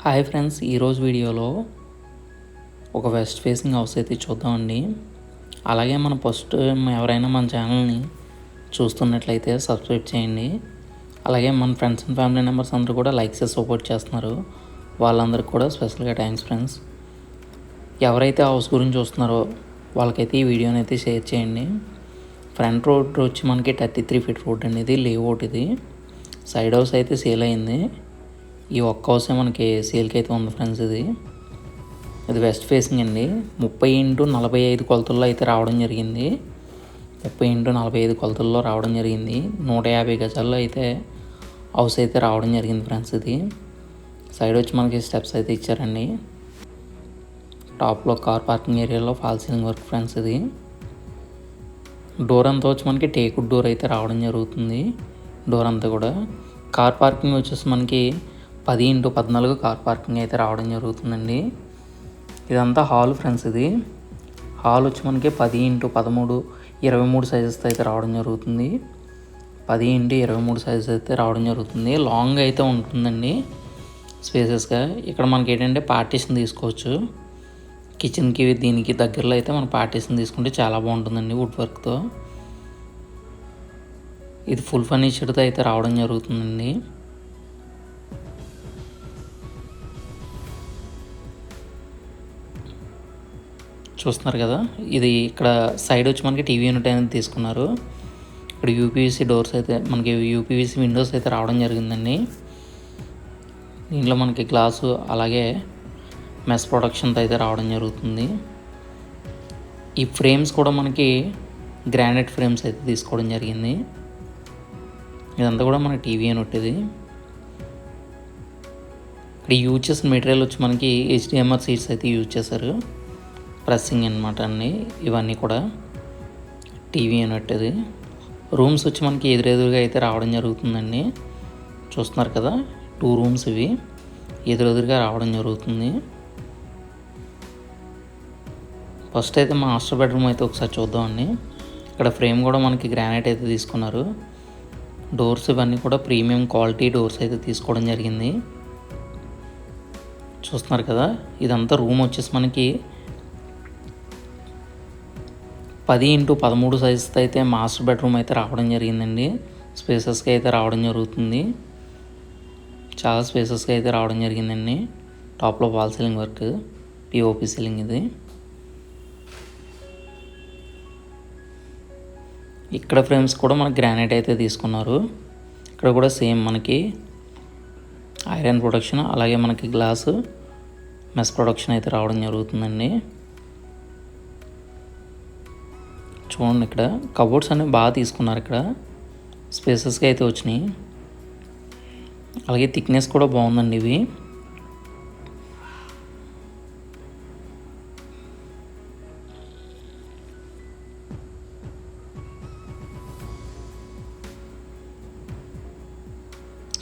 Hi friends, ఈరోజు వీడియోలో ఒక వెస్ట్ ఫేసింగ్ హౌస్ అయితే చూద్దామండి. అలాగే మన ఫస్ట్ ఎవరైనా మన ఛానల్ని చూస్తున్నట్లయితే సబ్స్క్రైబ్ చేయండి. అలాగే మన ఫ్రెండ్స్ అండ్ ఫ్యామిలీ మెంబర్స్ అందరూ కూడా లైక్ చేసి సపోర్ట్ చేస్తున్నారు. వాళ్ళందరికీ కూడా స్పెషల్గా థ్యాంక్స్ ఫ్రెండ్స్. ఎవరైతే హౌస్ గురించి చూస్తున్నారో వాళ్ళకైతే ఈ వీడియోని అయితే షేర్ చేయండి. ఫ్రంట్ రోడ్ వచ్చి మనకి 33 ఫీట్ రోడ్ అనేది లేఅవుట్. ఇది సైడ్ హౌస్ అయితే సేల్ అయింది. ఈ ఒక్క హౌసే మనకి సేల్కి అయితే ఉంది ఫ్రెండ్స్. ఇది వెస్ట్ ఫేసింగ్ అండి. 30x45 కొలతల్లో అయితే రావడం జరిగింది. 30x45 కొలతల్లో రావడం జరిగింది. 150 గజాల్లో అయితే హౌస్ అయితే రావడం జరిగింది ఫ్రెండ్స్. ఇది సైడ్ వచ్చి మనకి స్టెప్స్ అయితే ఇచ్చారండి. టాప్లో కార్ పార్కింగ్ ఏరియాలో ఫాల్ సీలింగ్ వర్క్ ఫ్రెండ్స్. ఇది డోర్ అంతా వచ్చి మనకి టేకుడ్ డోర్ అయితే రావడం జరుగుతుంది. డోర్ అంతా కూడా కార్ పార్కింగ్ వచ్చేసి మనకి 10x14 కార్ పార్కింగ్ అయితే రావడం జరుగుతుందండి. ఇదంతా హాల్ ఫ్రెండ్స్. ఇది హాల్ వచ్చి మనకి 10x13 23 సైజెస్ అయితే రావడం జరుగుతుంది. 10x23 సైజెస్ అయితే రావడం జరుగుతుంది. లాంగ్ అయితే ఉంటుందండి స్పేసెస్గా. ఇక్కడ మనకి ఏంటంటే పార్టీషన్ తీసుకోవచ్చు. కిచెన్కి దీనికి దగ్గరలో అయితే మనం పార్టీషన్ తీసుకుంటే చాలా బాగుంటుందండి వుడ్ వర్క్తో. ఇది ఫుల్ ఫర్నిచర్తో అయితే రావడం జరుగుతుందండి. చూస్తున్నారు కదా, ఇది ఇక్కడ సైడ్ వచ్చి మనకి టీవీ యూనిట్ అనేది తీసుకున్నారు. ఇక్కడ యూపీవీసీ డోర్స్ అయితే మనకి యూపీవీసీ విండోస్ అయితే రావడం జరిగిందండి. దీంట్లో మనకి గ్లాసు అలాగే మెస్ ప్రొడక్షన్తో అయితే రావడం జరుగుతుంది. ఈ ఫ్రేమ్స్ కూడా మనకి గ్రానైట్ ఫ్రేమ్స్ అయితే తీసుకోవడం జరిగింది. ఇదంతా కూడా మన టీవీ యూనిట్. ఇది ఇక్కడ యూజ్ చేసిన మెటీరియల్ వచ్చి మనకి HDMR సీట్స్ అయితే యూజ్ చేశారు. ప్రెస్సింగ్ అనమాట అన్నీ. ఇవన్నీ కూడా టీవీ యూనిట్. ఇది రూమ్స్ వచ్చి మనకి ఎదురెదురుగా అయితే రావడం జరుగుతుందండి. చూస్తున్నారు కదా, 2 రూమ్స్ ఇవి ఎదురెదురుగా రావడం జరుగుతుంది. ఫస్ట్ అయితే మాస్టర్ బెడ్రూమ్ అయితే ఒకసారి చూద్దామండి. ఇక్కడ ఫ్రేమ్ కూడా మనకి గ్రానైట్ అయితే తీసుకున్నారు. డోర్స్ ఇవన్నీ కూడా ప్రీమియం క్వాలిటీ డోర్స్ అయితే తీసుకోవడం జరిగింది. చూస్తున్నారు కదా, ఇదంతా రూమ్ వచ్చేసి మనకి 10x13 సైజుతో అయితే మాస్టర్ బెడ్రూమ్ అయితే రావడం జరిగిందండి. స్పేసెస్గా అయితే రావడం జరుగుతుంది. చాలా స్పేసెస్గా అయితే రావడం జరిగిందండి. టాప్లో wall ceiling work, POP ceiling. ఇది ఇక్కడ ఫ్రేమ్స్ కూడా మనకి గ్రానైట్ అయితే తీసుకున్నారు. ఇక్కడ కూడా సేమ్ మనకి ఐరన్ ప్రొడక్షన్ అలాగే మనకి గ్లాసు మెస్ ప్రొడక్షన్ అయితే రావడం జరుగుతుందండి. చూడండి, ఇక్కడ కబోర్డ్స్ అనేవి బాగా తీసుకున్నారు. ఇక్కడ స్పేసెస్గా అయితే వచ్చినాయి. అలాగే థిక్నెస్ కూడా బాగుందండి. ఇవి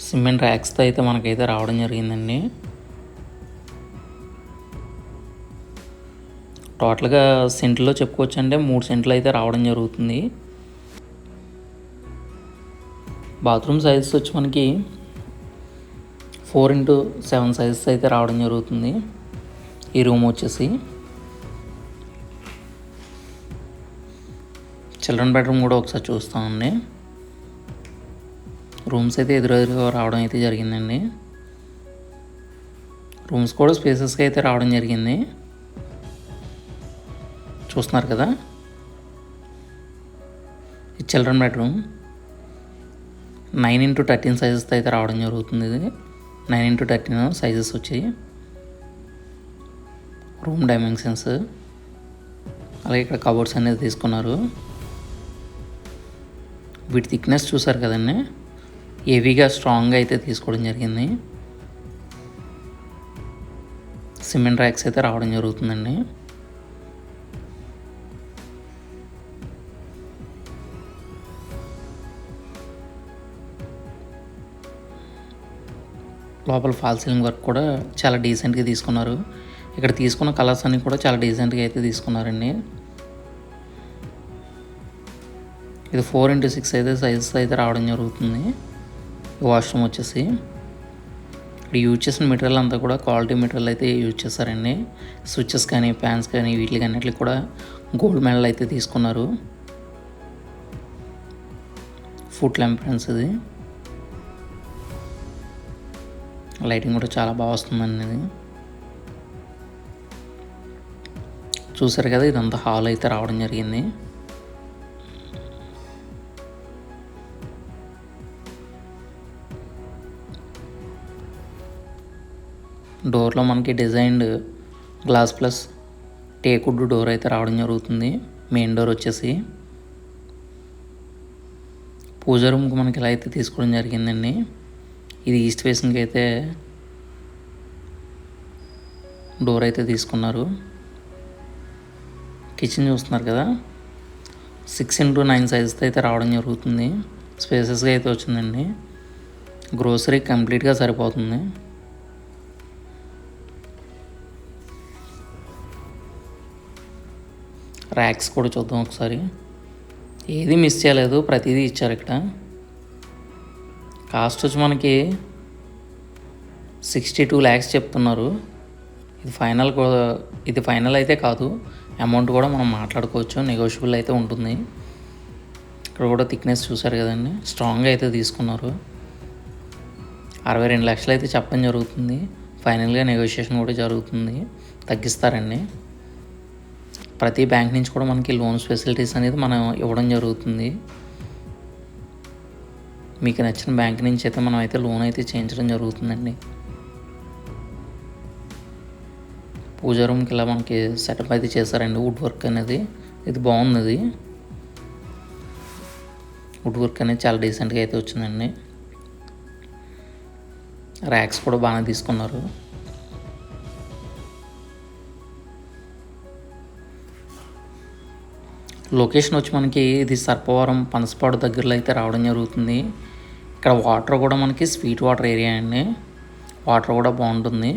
సిమెంట్ ర్యాక్స్తో అయితే మనకైతే రావడం జరిగిందండి. టోటల్గా సెంట్లో చెప్పుకోవచ్చు అంటే 3 సెంట్లు అయితే రావడం జరుగుతుంది. బాత్రూమ్ సైజెస్ వచ్చి మనకి 4x7 సైజెస్ అయితే రావడం జరుగుతుంది. ఈ రూమ్ వచ్చేసి చిల్డ్రన్ బెడ్రూమ్ కూడా ఒకసారి చూస్తామండి. రూమ్స్ అయితే ఎదురెదురుగా రావడం అయితే జరిగిందండి. రూమ్స్ కూడా స్పేసెస్గా అయితే రావడం జరిగింది. చూస్తున్నారు కదా, ఈ చిల్డ్రన్ బెడ్రూమ్ 9x13 సైజెస్తో అయితే రావడం జరుగుతుంది. ఇది 9x13 సైజెస్ వచ్చి రూమ్ డైమెన్షన్స్. అలాగే ఇక్కడ కబోర్డ్స్ అనేది తీసుకున్నారు. వీటి థిక్నెస్ చూసారు కదండి, హెవీగా స్ట్రాంగ్గా అయితే తీసుకోవడం జరిగింది. సిమెంట్ ర్యాక్స్ అయితే రావడం జరుగుతుందండి. లోపల ఫాల్ సీలింగ్ వర్క్ కూడా చాలా డీసెంట్గా తీసుకున్నారు. ఇక్కడ తీసుకున్న కలర్స్ అన్నీ కూడా చాలా డీసెంట్గా అయితే తీసుకున్నారండి. ఇది 4x6 అయితే సైజెస్ అయితే రావడం జరుగుతుంది. వాష్రూమ్ వచ్చేసి ఇక్కడ యూజ్ చేసిన మెటీరియల్ అంతా కూడా క్వాలిటీ మెటీరియల్ అయితే యూజ్ చేస్తారండి. స్విచెస్ కానీ ఫ్యాన్స్ కానీ వీటికి అన్నిటికి కూడా గోల్డ్ మెడల్ అయితే తీసుకున్నారు. ఫుట్ ల్యాంప్ ఫ్రెండ్స్ ఇది. లైటింగ్ కూడా చాలా బాగా వస్తుందండి ఇది. చూసారు కదా, ఇదంతా హాల్ అయితే రావడం జరిగింది. డోర్లో మనకి designed glass plus teakwood door అయితే రావడం జరుగుతుంది. మెయిన్ డోర్ వచ్చేసి పూజా రూమ్కి మనకి ఇలా అయితే తీసుకోవడం జరిగిందండి. ఇది ఈస్ట్ ఫేసింగ్కి అయితే డోర్ అయితే తీసుకున్నారు. కిచెన్ చూస్తున్నారు కదా, 6x9 సైజుతో అయితే రావడం జరుగుతుంది. స్పేసెస్గా అయితే వచ్చిందండి. గ్రోసరీ కంప్లీట్గా సరిపోతుంది. ర్యాక్స్ కూడా చూద్దాం ఒకసారి. ఏది మిస్ చేయలేదు, ప్రతిదీ ఇచ్చారు ఇక్కడ. కాస్ట్ వచ్చి మనకి 62 lakhs చెప్తున్నారు. ఇది ఫైనల్ అయితే కాదు. అమౌంట్ కూడా మనం మాట్లాడుకోవచ్చు, నెగోషియబుల్ అయితే ఉంటుంది. ఇక్కడ కూడా థిక్నెస్ చూసారు కదండి, స్ట్రాంగ్గా అయితే తీసుకున్నారు. 62 లక్షలు అయితే చెప్పడం జరుగుతుంది. ఫైనల్గా నెగోషియేషన్ కూడా జరుగుతుంది, తగ్గిస్తారండి. ప్రతి బ్యాంక్ నుంచి కూడా మనకి లోన్స్ ఫెసిలిటీస్ అనేది మనం ఇవ్వడం జరుగుతుంది. మీకు నచ్చిన బ్యాంక్ నుంచి అయితే మనం అయితే లోన్ అయితే చేయించడం జరుగుతుందండి. పూజా రూమ్కి ఇలా మనకి సెటప్ అయితే చేశారండి. వుడ్ వర్క్ అనేది ఇది బాగుంది. వుడ్ వర్క్ అనేది చాలా డీసెంట్గా అయితే వచ్చిందండి. ర్యాక్స్ కూడా బాగానే తీసుకున్నారు. లొకేషన్ వచ్చి మనకి ఇది సర్పవరం పనసపాడు దగ్గరలో అయితే రావడం జరుగుతుంది. ఇక్కడ వాటర్ కూడా మనకి స్వీట్ వాటర్ ఏరియా అండి. వాటర్ కూడా బాగుంటుంది.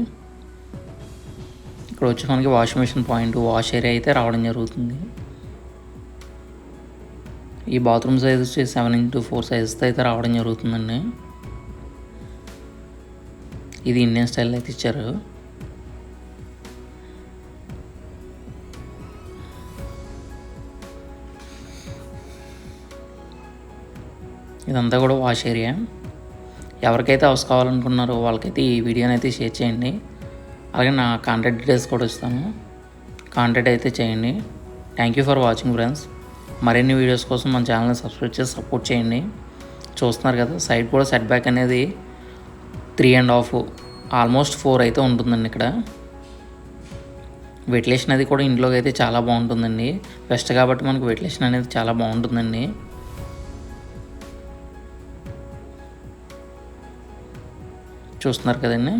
ఇక్కడ వచ్చి మనకి washing machine point, wash area అయితే రావడం జరుగుతుంది. ఈ బాత్రూమ్ సైజ్ వచ్చి 7x4 సైజ్తో అయితే రావడం జరుగుతుందండి. ఇది ఇండియన్ స్టైల్ అయితే ఇచ్చారు. ఇదంతా కూడా వాష్ ఏరియా. ఎవరికైతే హౌస్ కావాలనుకున్నారో వాళ్ళకైతే ఈ వీడియోని అయితే షేర్ చేయండి. అలాగే నా కాంటాక్ట్ డీటెయిల్స్ కూడా ఇస్తాను, కాంటాక్ట్ అయితే చేయండి. Thank you for watching friends. మరిన్ని వీడియోస్ కోసం మన ఛానల్ని సబ్స్క్రైబ్ చేసి సపోర్ట్ చేయండి. చూస్తున్నారు కదా, సైడ్ కూడా సెట్ బ్యాక్ అనేది 3.5 ఆల్మోస్ట్ 4 అయితే ఉంటుందండి. ఇక్కడ వెంటిలేషన్ అది కూడా ఇంట్లోకి అయితే చాలా బాగుంటుందండి. వెస్ట్ కాబట్టి మనకు వెంటిలేషన్ అనేది చాలా బాగుంటుందండి. చూస్తున్నారు కదండి.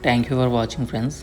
Thank you for watching friends.